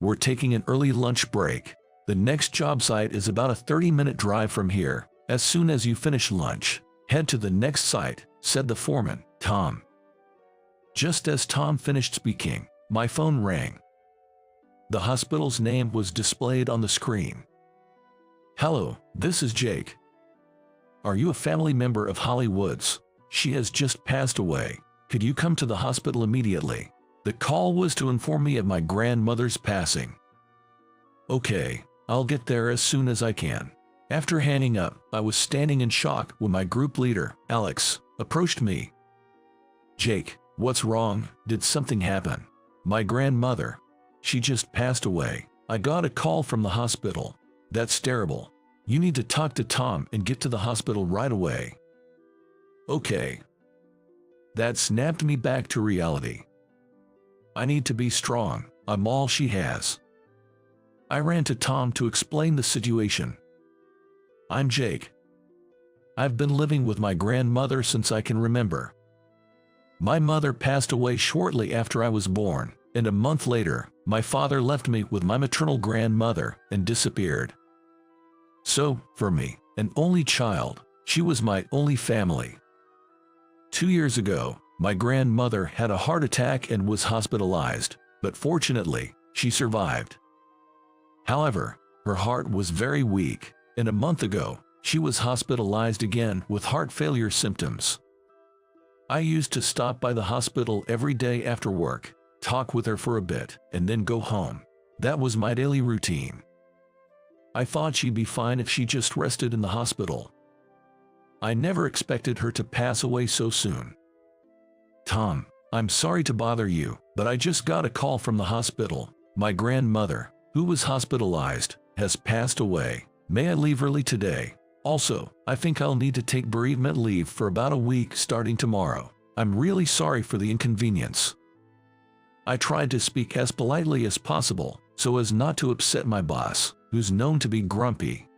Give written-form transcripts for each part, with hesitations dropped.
We're taking an early lunch break. The next job site is about a 30-minute drive from here. As soon as you finish lunch, head to the next site, said the foreman, Tom. Just as Tom finished speaking, my phone rang. The hospital's name was displayed on the screen. Hello, this is Jake. Are you a family member of Holly Woods? She has just passed away. Could you come to the hospital immediately? The call was to inform me of my grandmother's passing. Okay, I'll get there as soon as I can. After hanging up, I was standing in shock when my group leader, Alex, approached me. Jake, what's wrong? Did something happen? My grandmother. She just passed away. I got a call from the hospital. That's terrible. You need to talk to Tom and get to the hospital right away. Okay. That snapped me back to reality. I need to be strong. I'm all she has. I ran to Tom to explain the situation. I'm Jake. I've been living with my grandmother since I can remember. My mother passed away shortly after I was born, and a month later, my father left me with my maternal grandmother and disappeared. So, for me, an only child, she was my only family. 2 years ago, my grandmother had a heart attack and was hospitalized, but fortunately, she survived. However, her heart was very weak, and a month ago, she was hospitalized again with heart failure symptoms. I used to stop by the hospital every day after work, talk with her for a bit, and then go home. That was my daily routine. I thought she'd be fine if she just rested in the hospital. I never expected her to pass away so soon. Tom, I'm sorry to bother you, but I just got a call from the hospital. My grandmother, who was hospitalized, has passed away. May I leave early today? Also, I think I'll need to take bereavement leave for about a week starting tomorrow. I'm really sorry for the inconvenience. I tried to speak as politely as possible, so as not to upset my boss, who's known to be grumpy.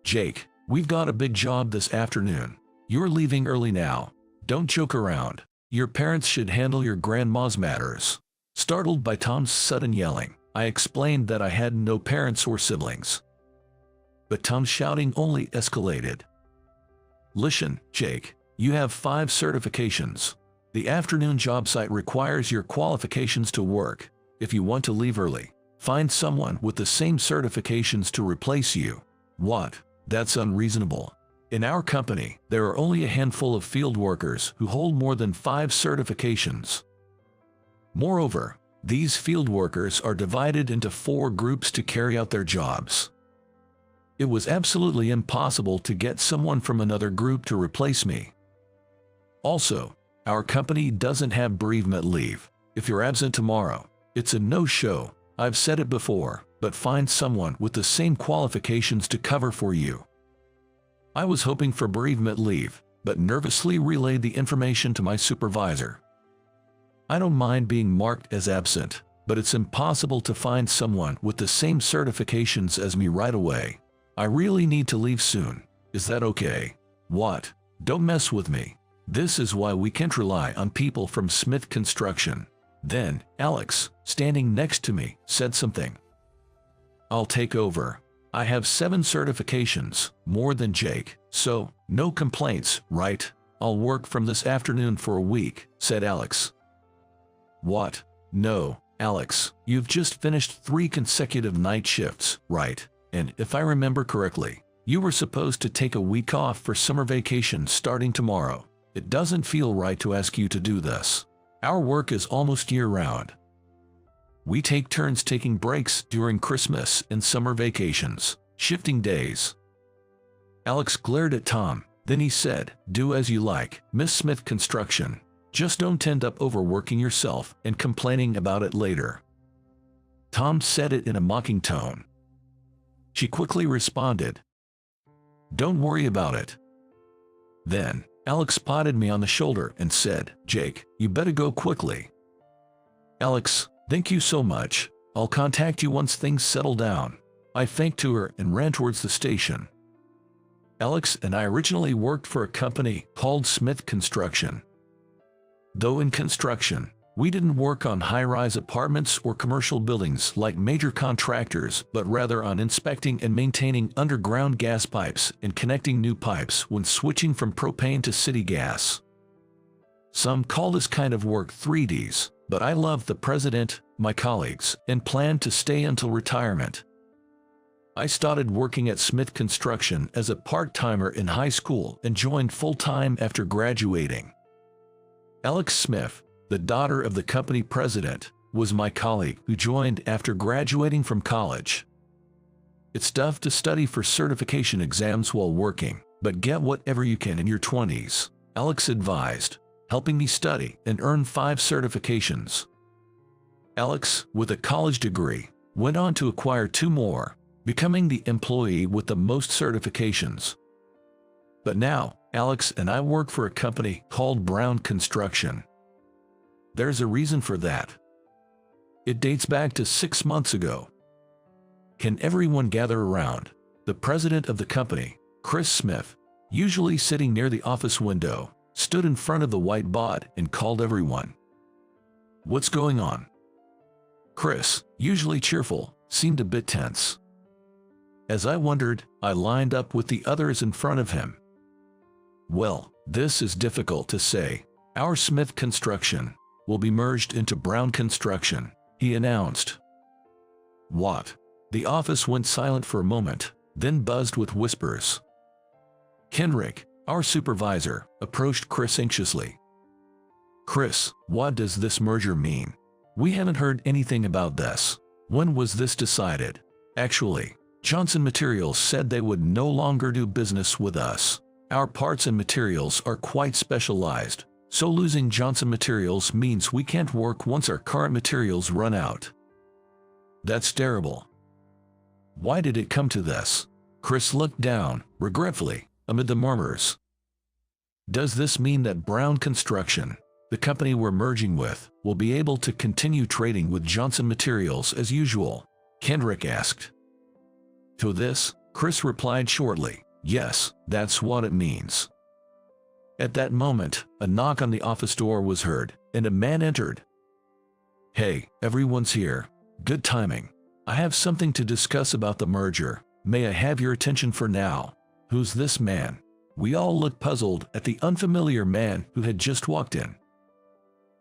Jake, we've got a big job this afternoon. You're leaving early now. Don't joke around. Your parents should handle your grandma's matters. Startled by Tom's sudden yelling, I explained that I had no parents or siblings. But Tom's shouting only escalated. Listen, Jake, you have 5 certifications. The afternoon job site requires your qualifications to work. If you want to leave early, find someone with the same certifications to replace you. What? That's unreasonable. In our company, there are only a handful of field workers who hold more than 5 certifications. Moreover, these field workers are divided into 4 groups to carry out their jobs. It was absolutely impossible to get someone from another group to replace me. Also, our company doesn't have bereavement leave. If you're absent tomorrow, it's a no-show. I've said it before, but find someone with the same qualifications to cover for you. I was hoping for bereavement leave, but nervously relayed the information to my supervisor. I don't mind being marked as absent, but it's impossible to find someone with the same certifications as me right away. I really need to leave soon. Is that okay? What? Don't mess with me. This is why we can't rely on people from Smith Construction. Then, Alex, standing next to me, said something. I'll take over. I have 7 certifications, more than Jake, so no complaints, right? I'll work from this afternoon for a week, said Alex. What? No, Alex, you've just finished 3 consecutive night shifts, right? And if I remember correctly, you were supposed to take a week off for summer vacation starting tomorrow. It doesn't feel right to ask you to do this. Our work is almost year-round. We take turns taking breaks during Christmas and summer vacations, shifting days. Alex glared at Tom, then he said, do as you like, Miss Smith Construction. Just don't end up overworking yourself and complaining about it later. Tom said it in a mocking tone. She quickly responded, don't worry about it. Then, Alex patted me on the shoulder and said, Jake, you better go quickly. Alex, thank you so much. I'll contact you once things settle down. I thanked to her and ran towards the station. Alex and I originally worked for a company called Smith Construction. Though in construction, We didn't work on high-rise apartments or commercial buildings like major contractors, but rather on inspecting and maintaining underground gas pipes and connecting new pipes when switching from propane to city gas. Some call this kind of work 3Ds, but I love the president, my colleagues, and plan to stay until retirement. I started working at Smith Construction as a part-timer in high school and joined full-time after graduating. Alex Smith, the daughter of the company president, was my colleague who joined after graduating from college. It's tough to study for certification exams while working, but get whatever you can in your 20s, Alex advised, helping me study and earn 5 certifications. Alex, with a college degree, went on to acquire 2 more, becoming the employee with the most certifications. But now, Alex and I work for a company called Brown Construction. There's a reason for that. It dates back to 6 months ago. Can everyone gather around? The president of the company, Chris Smith, usually sitting near the office window, stood in front of the whiteboard and called everyone. What's going on? Chris, usually cheerful, seemed a bit tense. As I wondered, I lined up with the others in front of him. Well, this is difficult to say. Our Smith Construction will be merged into Brown Construction, he announced. What? The office went silent for a moment, then buzzed with whispers. Kendrick, our supervisor, approached Chris anxiously. Chris, what does this merger mean? We haven't heard anything about this. When was this decided? Actually, Johnson Materials said they would no longer do business with us. Our parts and materials are quite specialized, so losing Johnson Materials means we can't work once our current materials run out. That's terrible. Why did it come to this? Chris looked down, regretfully, amid the murmurs. Does this mean that Brown Construction, the company we're merging with, will be able to continue trading with Johnson Materials as usual? Kendrick asked. To this, Chris replied shortly, yes, that's what it means. At that moment, a knock on the office door was heard, and a man entered. Hey, everyone's here. Good timing. I have something to discuss about the merger. May I have your attention for now? Who's this man? We all looked puzzled at the unfamiliar man who had just walked in.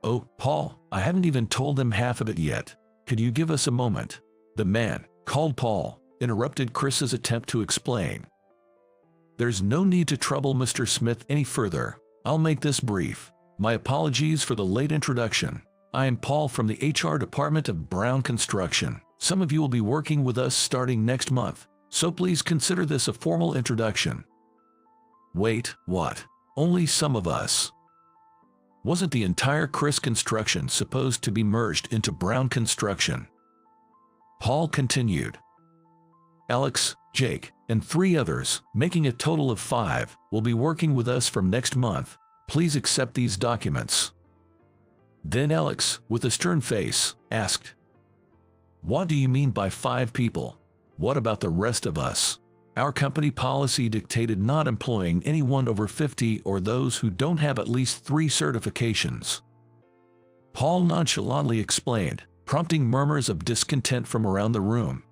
Oh, Paul, I haven't even told them half of it yet. Could you give us a moment? The man, called Paul, interrupted Chris's attempt to explain. There's no need to trouble Mr. Smith any further. I'll make this brief. My apologies for the late introduction. I am Paul from the HR department of Brown Construction. Some of you will be working with us starting next month, so please consider this a formal introduction. Wait, what? Only some of us? Wasn't the entire Chris Construction supposed to be merged into Brown Construction? Paul continued. Alex, Jake, and 3 others, making a total of 5, will be working with us from next month. Please accept these documents. Then Alex, with a stern face, asked, What do you mean by 5 people? What about the rest of us? Our company policy dictated not employing anyone over 50 or those who don't have at least 3 certifications. Paul nonchalantly explained, prompting murmurs of discontent from around the room.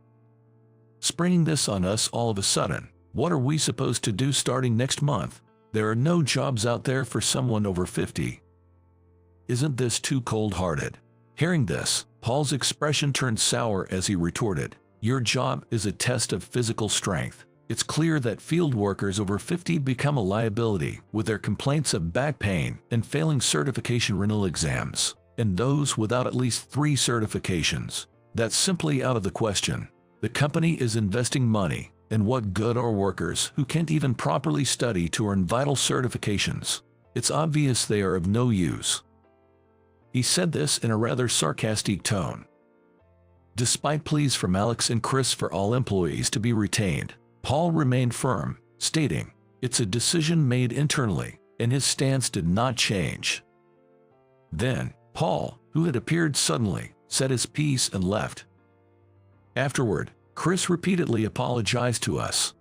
Springing this on us all of a sudden, what are we supposed to do starting next month? There are no jobs out there for someone over 50. Isn't this too cold-hearted? Hearing this, Paul's expression turned sour as he retorted, Your job is a test of physical strength. It's clear that field workers over 50 become a liability with their complaints of back pain and failing certification renewal exams, and those without at least 3 certifications. That's simply out of the question. The company is investing money, and what good are workers who can't even properly study to earn vital certifications? It's obvious they are of no use. He said this in a rather sarcastic tone. Despite pleas from Alex and Chris for all employees to be retained, Paul remained firm, stating, It's a decision made internally, and his stance did not change. Then, Paul, who had appeared suddenly, said his piece and left. Afterward, Chris repeatedly apologized to us.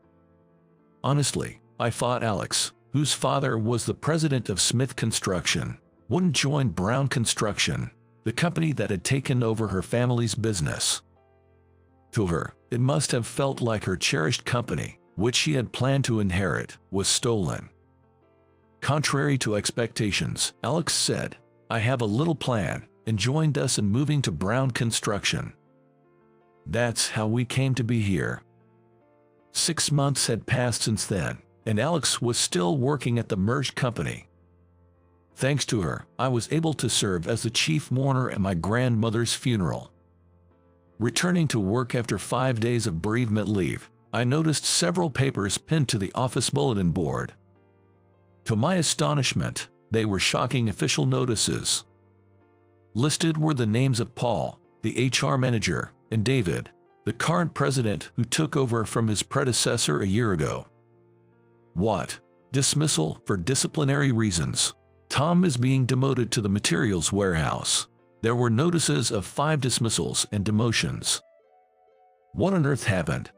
Honestly, I thought Alex, whose father was the president of Smith Construction, wouldn't join Brown Construction. the company that had taken over her family's business. To her, it must have felt like her cherished company, which she had planned to inherit, was stolen. Contrary to expectations, Alex said, "I have a little plan," and joined us in moving to Brown Construction. That's how we came to be here. 6 months had passed since then, and Alex was still working at the merged company. Thanks to her, I was able to serve as the chief mourner at my grandmother's funeral. Returning to work after 5 days of bereavement leave, I noticed several papers pinned to the office bulletin board. To my astonishment, they were shocking official notices. Listed were the names of Paul, the HR manager, and David, the current president who took over from his predecessor a year ago. What? Dismissal for disciplinary reasons. Tom is being demoted to the materials warehouse. There were notices of 5 dismissals and demotions. What on earth happened?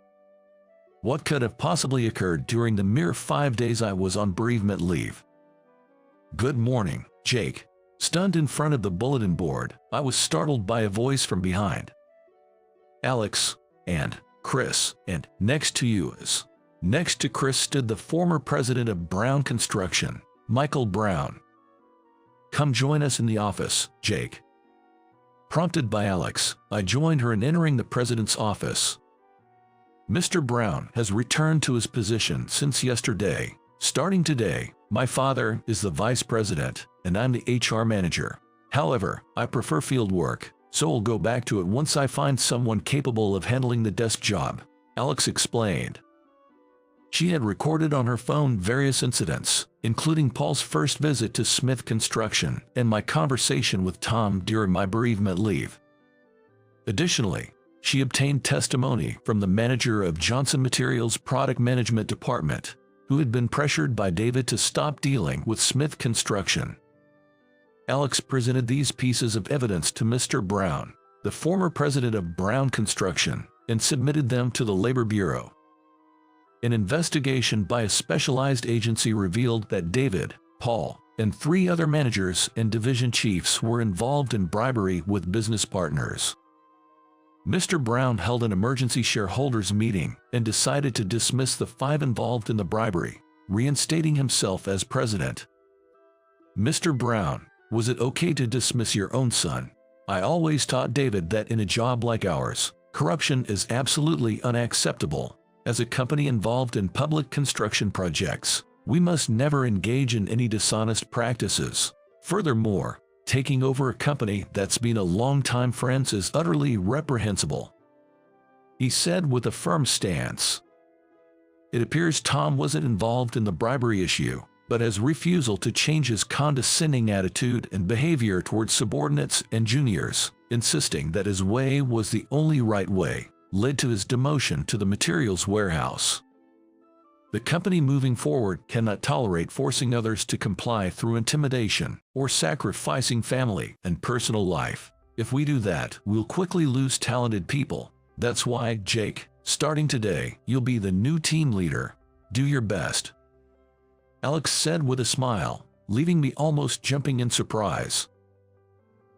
What could have possibly occurred during the mere 5 days I was on bereavement leave? "Good morning, Jake." Stunned in front of the bulletin board, I was startled by a voice from behind. "Alex, and Chris, and next to you is..." Next to Chris stood the former president of Brown Construction, Michael Brown. "Come join us in the office, Jake." Prompted by Alex, I joined her in entering the president's office. "Mr. Brown has returned to his position since yesterday. Starting today, my father is the vice president, and I'm the HR manager. However, I prefer field work, so I'll go back to it once I find someone capable of handling the desk job," Alex explained. She had recorded on her phone various incidents, including Paul's first visit to Smith Construction and my conversation with Tom during my bereavement leave. Additionally, she obtained testimony from the manager of Johnson Materials Product Management Department, who had been pressured by David to stop dealing with Smith Construction. Alex presented these pieces of evidence to Mr. Brown, the former president of Brown Construction, and submitted them to the Labor Bureau. An investigation by a specialized agency revealed that David, Paul, and 3 other managers and division chiefs were involved in bribery with business partners. Mr. Brown held an emergency shareholders meeting and decided to dismiss the 5 involved in the bribery, reinstating himself as president. "Mr. Brown, was it okay to dismiss your own son? I always taught David that in a job like ours, corruption is absolutely unacceptable. As a company involved in public construction projects, we must never engage in any dishonest practices. Furthermore, taking over a company that's been a long-time friend is utterly reprehensible," he said with a firm stance. It appears Tom wasn't involved in the bribery issue, but his refusal to change his condescending attitude and behavior towards subordinates and juniors, insisting that his way was the only right way, led to his demotion to the materials warehouse. The company moving forward cannot tolerate forcing others to comply through intimidation or sacrificing family and personal life. If we do that, we'll quickly lose talented people. That's why, Jake, starting today, you'll be the new team leader. Do your best," Alex said with a smile, leaving me almost jumping in surprise.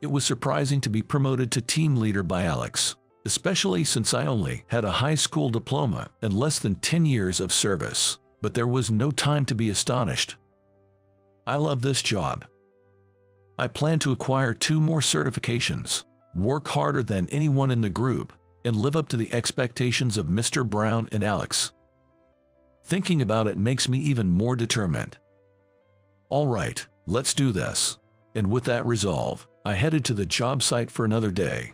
It was surprising to be promoted to team leader by Alex, especially since I only had a high school diploma and less than 10 years of service, but there was no time to be astonished. I love this job. I plan to acquire 2 more certifications, work harder than anyone in the group, and live up to the expectations of Mr. Brown and Alex. Thinking about it makes me even more determined. All right, let's do this. And with that resolve, I headed to the job site for another day.